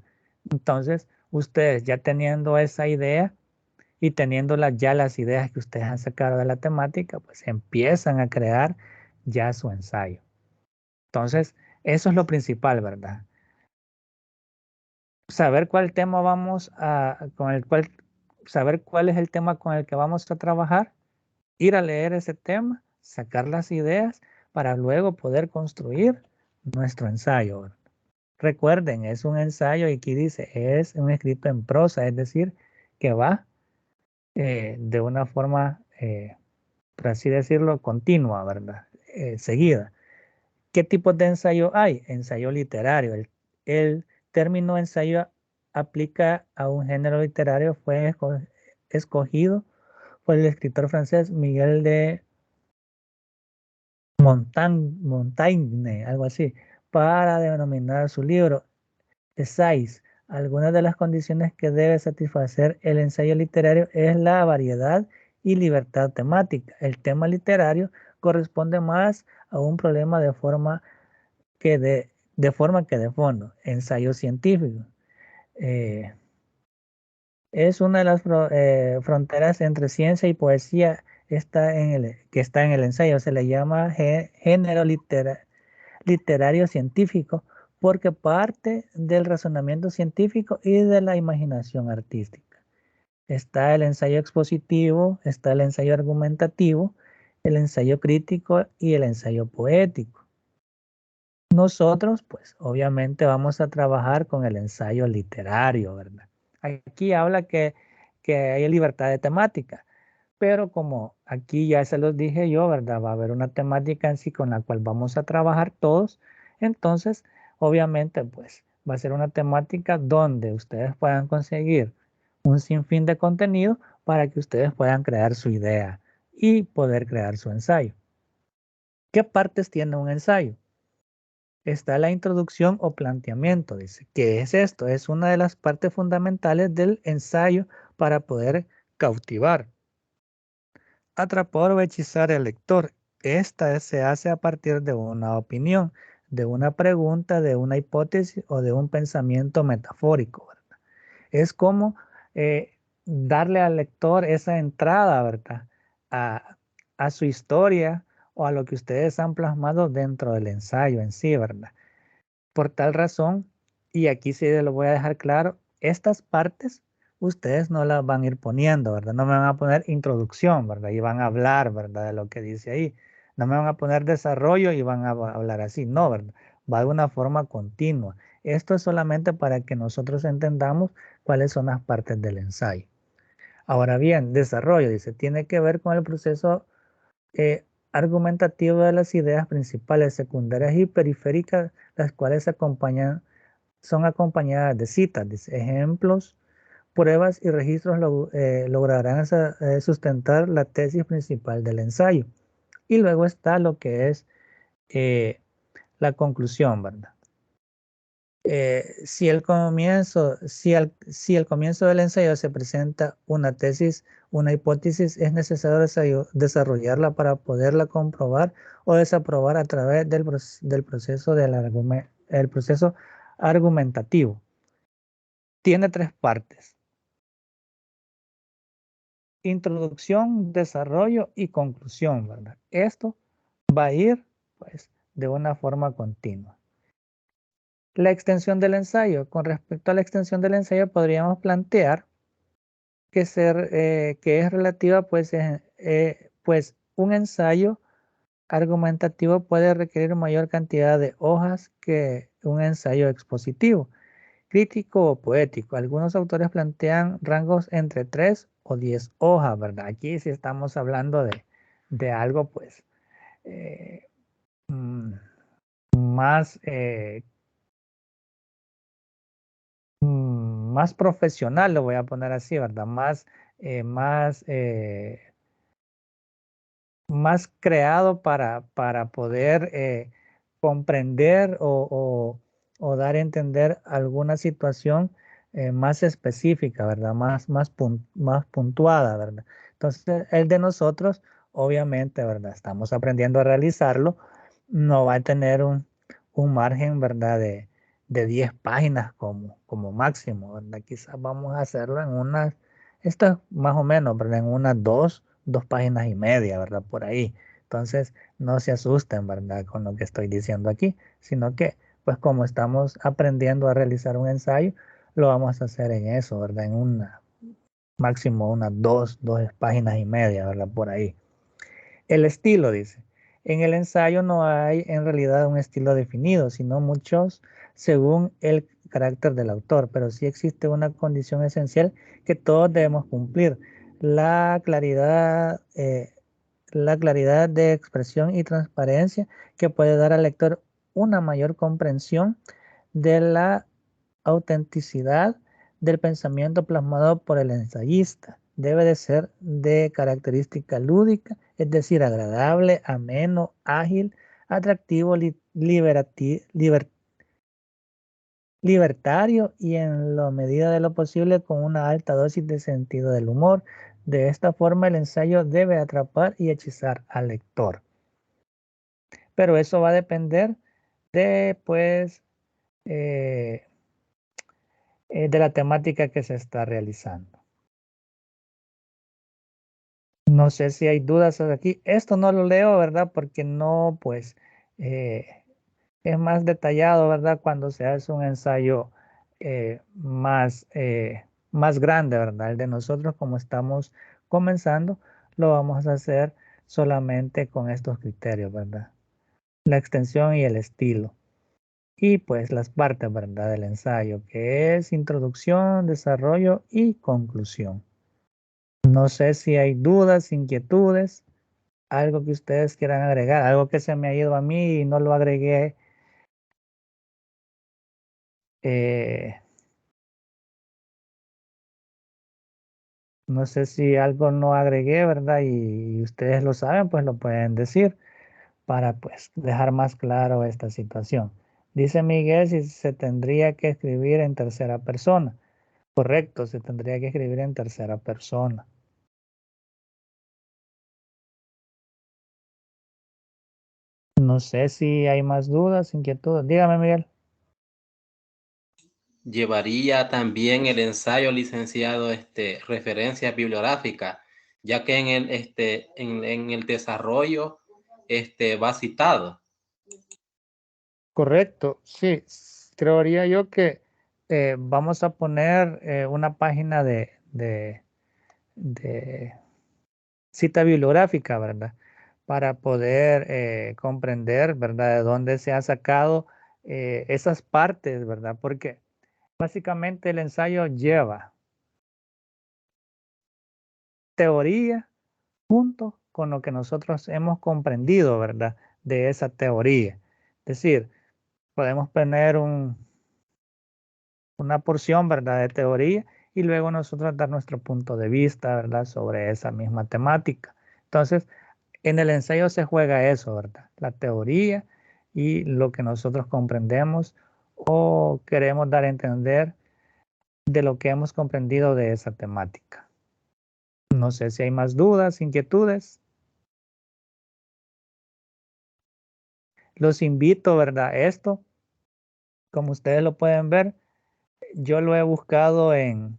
Entonces, ustedes ya teniendo esa idea y teniendo ya las ideas que ustedes han sacado de la temática, pues empiezan a crear ya su ensayo. Entonces, eso es lo principal, ¿verdad? Saber cuál tema saber cuál es el tema con el que vamos a trabajar, ir a leer ese tema, sacar las ideas para luego poder construir nuestro ensayo. Recuerden, es un ensayo y aquí dice, es un escrito en prosa, es decir, que va de una forma, por así decirlo, continua, ¿verdad? Seguida. ¿Qué tipos de ensayo hay? Ensayo literario. El término ensayo aplica a un género literario, fue escogido por el escritor francés Miguel de Montaigne, algo así, para denominar su libro. 6. Algunas de las condiciones que debe satisfacer el ensayo literario es la variedad y libertad temática. El tema literario corresponde más a un problema de forma que de fondo. Ensayo científico. Es una de las fronteras entre ciencia y poesía que está en el ensayo. Se le llama género literario científico porque parte del razonamiento científico y de la imaginación artística. Está el ensayo expositivo, está el ensayo argumentativo, el ensayo crítico y el ensayo poético. Nosotros, pues, obviamente vamos a trabajar con el ensayo literario, ¿verdad? Aquí habla que hay libertad de temática, pero como aquí ya se los dije yo, ¿verdad? Va a haber una temática en sí con la cual vamos a trabajar todos, entonces, obviamente, pues, va a ser una temática donde ustedes puedan conseguir un sinfín de contenido para que ustedes puedan crear su idea y poder crear su ensayo. ¿Qué partes tiene un ensayo? Está la introducción o planteamiento. Dice, ¿qué es esto? Es una de las partes fundamentales del ensayo para poder cautivar, atrapar o hechizar al lector. Esta se hace a partir de una opinión, de una pregunta, de una hipótesis o de un pensamiento metafórico, ¿verdad? Es como darle al lector esa entrada, ¿verdad? A, a su historia o a lo que ustedes han plasmado dentro del ensayo en sí, ¿verdad? Por tal razón, y aquí sí lo voy a dejar claro, estas partes ustedes no las van a ir poniendo, ¿verdad? No me van a poner introducción, ¿verdad? Y van a hablar, ¿verdad? De lo que dice ahí. No me van a poner desarrollo y van a hablar así, no, ¿verdad? Va de una forma continua. Esto es solamente para que nosotros entendamos cuáles son las partes del ensayo. Ahora bien, desarrollo, dice, tiene que ver con el proceso argumentativo de las ideas principales, secundarias y periféricas, las cuales son acompañadas de citas, dice, ejemplos, pruebas y registros lograrán sustentar la tesis principal del ensayo. Y luego está lo que es eh, la conclusión, ¿verdad? si al comienzo del ensayo se presenta una tesis, una hipótesis, es necesario desarrollarla para poderla comprobar o desaprobar a través del proceso el proceso argumentativo. Tiene tres partes: introducción, desarrollo y conclusión, ¿verdad? Esto va a ir, pues, de una forma continua. La extensión del ensayo. Con respecto a la extensión del ensayo, podríamos plantear que es relativa, pues un ensayo argumentativo puede requerir mayor cantidad de hojas que un ensayo expositivo, crítico o poético. Algunos autores plantean rangos entre 3 o 10 hojas, ¿verdad? Aquí sí estamos hablando de algo, pues, eh, mm, más, más profesional, lo voy a poner así, ¿verdad? Eh, más, eh, más creado para poder comprender o dar a entender alguna situación más específica, ¿verdad? Más puntuada, ¿verdad? Entonces, el de nosotros, obviamente, ¿verdad? Estamos aprendiendo a realizarlo, no va a tener un margen, ¿verdad? De 10 páginas como máximo, ¿verdad? Quizás vamos a hacerlo en esto es más o menos, ¿verdad? En unas dos páginas y media, ¿verdad? Por ahí. Entonces, no se asusten, ¿verdad? Con lo que estoy diciendo aquí, sino que, pues como estamos aprendiendo a realizar un ensayo, lo vamos a hacer en eso, ¿verdad? En máximo unas dos páginas y media, ¿verdad? Por ahí. El estilo, dice. En el ensayo no hay en realidad un estilo definido, sino muchos según el carácter del autor, pero sí existe una condición esencial que todos debemos cumplir: la claridad, la claridad de expresión y transparencia que puede dar al lector una mayor comprensión de la autenticidad del pensamiento plasmado por el ensayista. Debe de ser de característica lúdica, es decir, agradable, ameno, ágil, atractivo, libertario y en la medida de lo posible con una alta dosis de sentido del humor. De esta forma el ensayo debe atrapar y hechizar al lector. Pero eso va a depender de, pues, eh, de la temática que se está realizando. No sé si hay dudas aquí. Esto no lo leo, ¿verdad? Porque no, pues, eh, es más detallado, ¿verdad? Cuando se hace un ensayo más grande, ¿verdad? El de nosotros, como estamos comenzando, lo vamos a hacer solamente con estos criterios, ¿verdad? La extensión y el estilo. Y pues las partes, ¿verdad? Del ensayo, que es introducción, desarrollo y conclusión. No sé si hay dudas, inquietudes, algo que ustedes quieran agregar, algo que se me ha ido a mí y no lo agregué. eh, no sé si algo no agregué, ¿verdad? Y ustedes lo saben, pues lo pueden decir para pues dejar más claro esta situación. Dice Miguel si se tendría que escribir en tercera persona. Correcto, se tendría que escribir en tercera persona. No sé si hay más dudas, inquietudes. Dígame, Miguel. Llevaría también el ensayo, licenciado, referencias bibliográficas, ya que en el desarrollo, va citado. Correcto, sí. Creería yo que vamos a poner una página de cita bibliográfica, ¿verdad? Para poder comprender, ¿verdad? De dónde se han sacado esas partes, ¿verdad? Porque básicamente el ensayo lleva teoría junto con lo que nosotros hemos comprendido, ¿verdad? De esa teoría. Es decir, podemos poner una porción, ¿verdad? De teoría y luego nosotros dar nuestro punto de vista, ¿verdad? Sobre esa misma temática. Entonces, en el ensayo se juega eso, ¿verdad? La teoría y lo que nosotros comprendemos o queremos dar a entender de lo que hemos comprendido de esa temática? No sé si hay más dudas, inquietudes. Los invito, ¿verdad? Esto, como ustedes lo pueden ver, yo lo he buscado en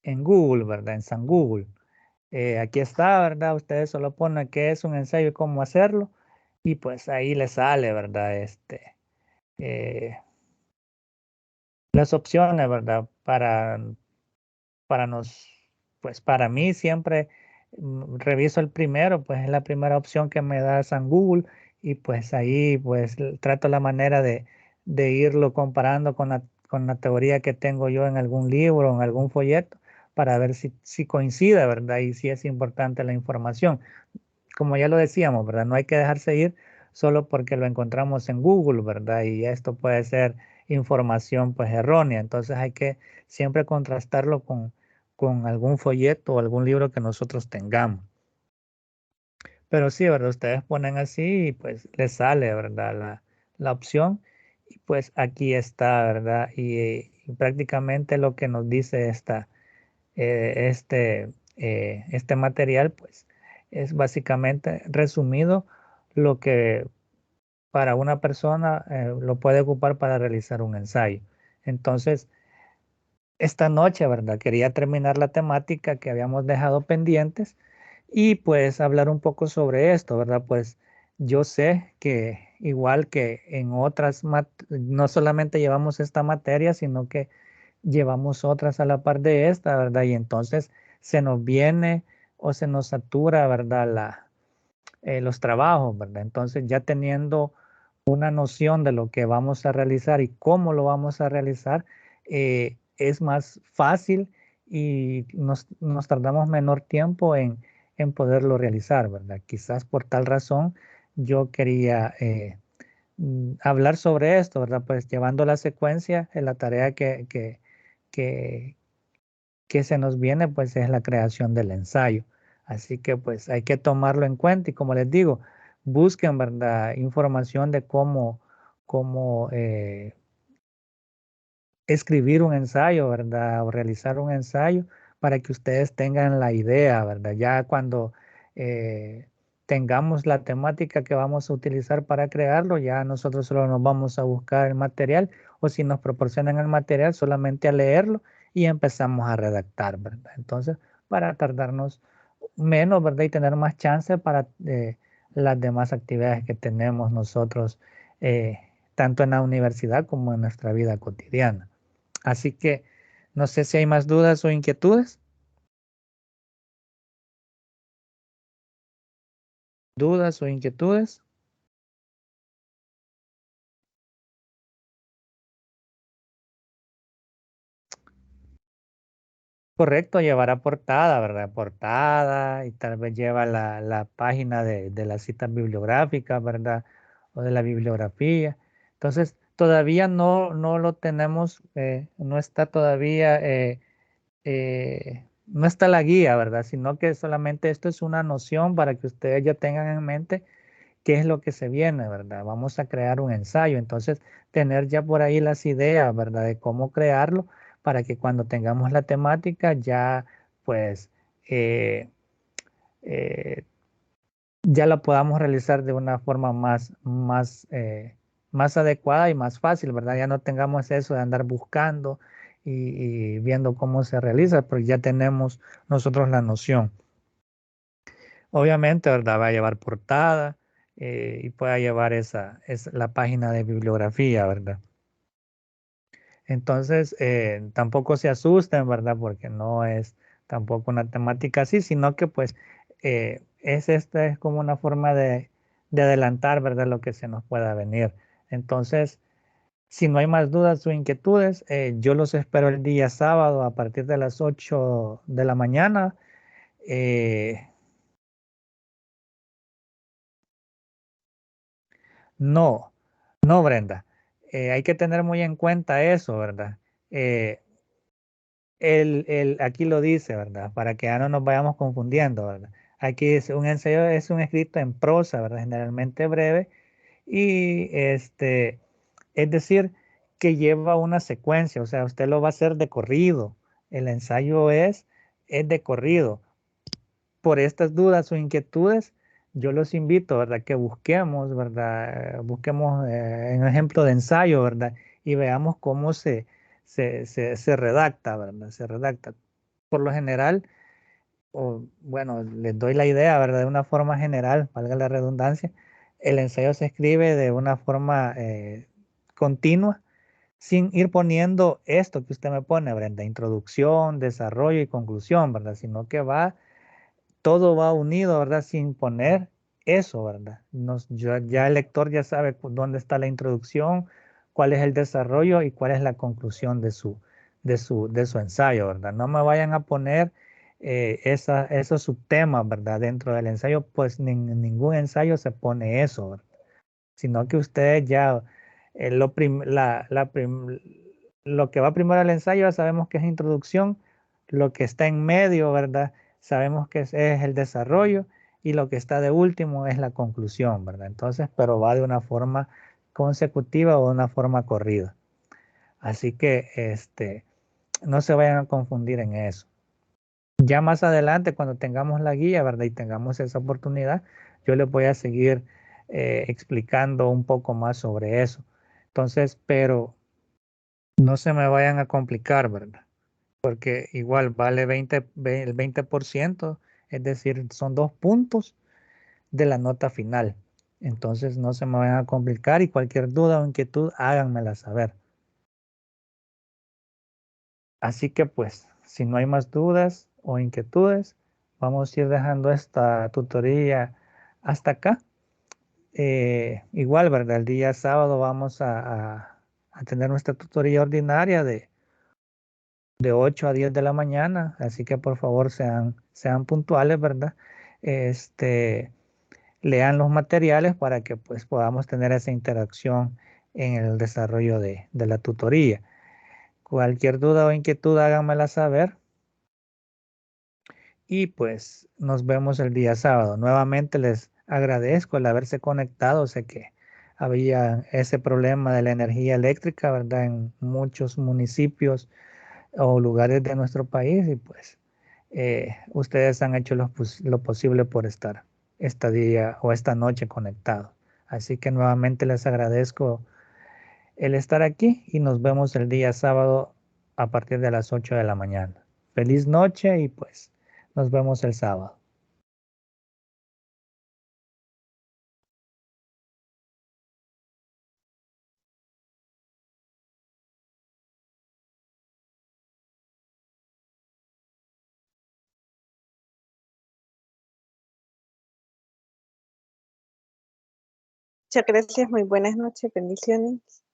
Google, ¿verdad? En San Google. Aquí está, ¿verdad? Ustedes solo ponen qué es un ensayo y cómo hacerlo. Y pues ahí les sale, ¿verdad? Eh, las opciones, ¿verdad? Para nos, pues para mí siempre reviso el primero, pues es la primera opción que me da San Google y pues ahí pues trato la manera de irlo comparando con la teoría que tengo yo en algún libro, en algún folleto, para ver si coincide, ¿verdad? Y si es importante la información. Como ya lo decíamos, ¿verdad? No hay que dejarse ir solo porque lo encontramos en Google, ¿verdad? Y esto puede ser información pues errónea. Entonces hay que siempre contrastarlo con algún folleto o algún libro que nosotros tengamos. Pero sí, ¿verdad? Ustedes ponen así y pues les sale, ¿verdad? La opción. Y pues aquí está, ¿verdad? Y prácticamente lo que nos dice este material, pues es básicamente resumido lo que para una persona lo puede ocupar para realizar un ensayo. Entonces, esta noche, ¿verdad? Quería terminar la temática que habíamos dejado pendientes y pues hablar un poco sobre esto, ¿verdad? Pues yo sé que igual que en otras, no solamente llevamos esta materia, sino que llevamos otras a la par de esta, ¿verdad? Y entonces se nos viene o se nos satura, ¿verdad? Los trabajos, ¿verdad? Entonces ya teniendo una noción de lo que vamos a realizar y cómo lo vamos a realizar, es más fácil y nos tardamos menor tiempo en poderlo realizar, ¿verdad? Quizás por tal razón yo quería hablar sobre esto, ¿verdad? Pues llevando la secuencia en la tarea que, que se nos viene, pues es la creación del ensayo. Así que pues hay que tomarlo en cuenta y como les digo, busquen, ¿verdad? Información de cómo escribir un ensayo, ¿verdad? O realizar un ensayo para que ustedes tengan la idea, ¿verdad? Ya cuando eh, tengamos la temática que vamos a utilizar para crearlo, ya nosotros solo nos vamos a buscar el material o si nos proporcionan el material, solamente a leerlo y empezamos a redactar, ¿verdad? Entonces, para tardarnos menos, ¿verdad? Y tener más chance para las demás actividades que tenemos nosotros, eh, tanto en la universidad como en nuestra vida cotidiana. Así que no sé si hay más dudas o inquietudes. Dudas o inquietudes. Correcto, llevará portada, ¿verdad? Portada y tal vez lleva la página de la cita bibliográfica, ¿verdad? O de la bibliografía. Entonces, todavía no lo tenemos, no está todavía, no está la guía, ¿verdad? Sino que solamente esto es una noción para que ustedes ya tengan en mente qué es lo que se viene, ¿verdad? Vamos a crear un ensayo, entonces tener ya por ahí las ideas, ¿verdad? De cómo crearlo para que cuando tengamos la temática ya pues eh, eh, ya la podamos realizar de una forma más adecuada y más fácil, ¿verdad? Ya no tengamos eso de andar buscando y viendo cómo se realiza, porque ya tenemos nosotros la noción. Obviamente, ¿verdad? Va a llevar portada y pueda llevar es la página de bibliografía, ¿verdad? Entonces, tampoco se asusten, ¿verdad? Porque no es tampoco una temática así, sino que pues esta es como una forma de adelantar, ¿verdad? Lo que se nos pueda venir. Entonces, si no hay más dudas o inquietudes, yo los espero el día sábado a partir de las 8 de la mañana. Eh, No, no, Brenda. Hay que tener muy en cuenta eso, ¿verdad? Eh, aquí lo dice, ¿verdad? Para que ya no nos vayamos confundiendo, ¿verdad? Aquí dice, un ensayo es un escrito en prosa, ¿verdad? Generalmente breve. Y es decir, que lleva una secuencia, o sea, usted lo va a hacer de corrido. El ensayo es de corrido. Por estas dudas o inquietudes, yo los invito, ¿verdad? Que busquemos, ¿verdad? Busquemos un ejemplo de ensayo, ¿verdad? Y veamos cómo se redacta, ¿verdad? Se redacta. Por lo general, o bueno, les doy la idea, ¿verdad? De una forma general, valga la redundancia, el ensayo se escribe de una forma continua, sin ir poniendo esto que usted me pone, Brenda, introducción, desarrollo y conclusión, ¿verdad? Sino que todo va unido, ¿verdad? Sin poner eso, ¿verdad? Ya el lector ya sabe dónde está la introducción, cuál es el desarrollo y cuál es la conclusión de su ensayo, ¿verdad? No me vayan a poner esos subtemas, ¿verdad? Dentro del ensayo, pues en ningún ensayo se pone eso, ¿verdad? Sino que ustedes ya, lo que va primero al ensayo ya sabemos que es introducción, lo que está en medio, ¿verdad? Sabemos que es el desarrollo y lo que está de último es la conclusión, ¿verdad? Entonces, pero va de una forma consecutiva o de una forma corrida. Así que no se vayan a confundir en eso. Ya más adelante, cuando tengamos la guía, ¿verdad? Y tengamos esa oportunidad, yo les voy a seguir explicando un poco más sobre eso. Entonces, pero no se me vayan a complicar, ¿verdad? Porque igual vale el 20%, es decir, son 2 puntos de la nota final. Entonces, no se me vayan a complicar y cualquier duda o inquietud, háganmela saber. Así que pues, si no hay más dudas o inquietudes, vamos a ir dejando esta tutoría hasta acá. Igual, ¿verdad? El día sábado vamos a tener nuestra tutoría ordinaria de 8 a 10 de la mañana, así que por favor sean puntuales, ¿verdad? Este, lean los materiales para que pues podamos tener esa interacción en el desarrollo de la tutoría. Cualquier duda o inquietud, háganmela saber. Y pues nos vemos el día sábado. Nuevamente les agradezco el haberse conectado. Sé que había ese problema de la energía eléctrica, ¿verdad? En muchos municipios o lugares de nuestro país y pues ustedes han hecho lo posible por estar esta día o esta noche conectados. Así que nuevamente les agradezco el estar aquí y nos vemos el día sábado a partir de las 8 de la mañana. Feliz noche y pues nos vemos el sábado. Muchas gracias, muy buenas noches, bendiciones.